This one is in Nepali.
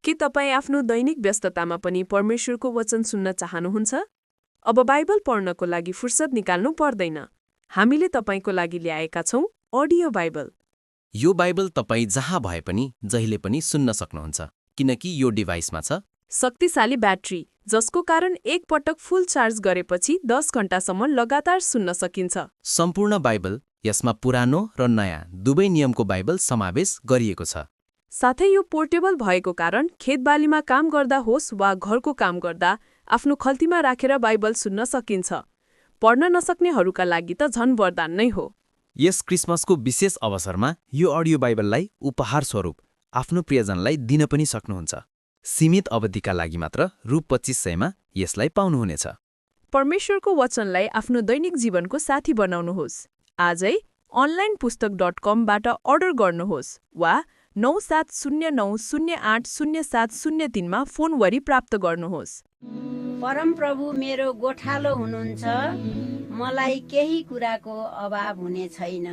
के तपाईँ आफ्नो दैनिक व्यस्ततामा पनि परमेश्वरको वचन सुन्न चाहनुहुन्छ? अब बाइबल पढ्नको लागि फुर्सद निकाल्नु पर्दैन। हामीले तपाईँको लागि ल्याएका छौं अडियो बाइबल। यो बाइबल तपाईँ जहाँ भए पनि जहिले पनि सुन्न सक्नुहुन्छ, किनकि यो डिभाइसमा छ शक्तिशाली ब्याट्री, जसको कारण एक पटक फुल चार्ज गरेपछि 10 घण्टासम्म लगातार सुन्न सकिन्छ। सम्पूर्ण बाइबल, यसमा पुरानो र नयाँ दुवै नियमको बाइबल समावेश गरिएको छ। साथै यो पोर्टेबल भएको कारण खेतबालीमा काम गर्दा होस् वा घरको काम गर्दा आफ्नो खल्तीमा राखेर बाइबल सुन्न सकिन्छ। पढ्न नसक्नेहरूका लागि त झन् वरदान नै हो। यस क्रिसमसको विशेष अवसरमा यो अडियो बाइबललाई उपहार स्वरूप आफ्नो प्रियजनलाई दिन पनि सक्नुहुन्छ। सीमित अवधिका लागि मात्र रु 2500 मा यसलाई पाउनुहुनेछ। परमेश्वरको वचनलाई आफ्नो दैनिक जीवनको साथी बनाउनुहोस्। आजै onlinePustak.com बाट अर्डर गर्नुहोस् वा 9709080703 मा फोन गरी प्राप्त गर्नुहोस्। परमप्रभु मेरो गोठालो हुनुहुन्छ, मलाई केही कुराको अभाव हुने छैन।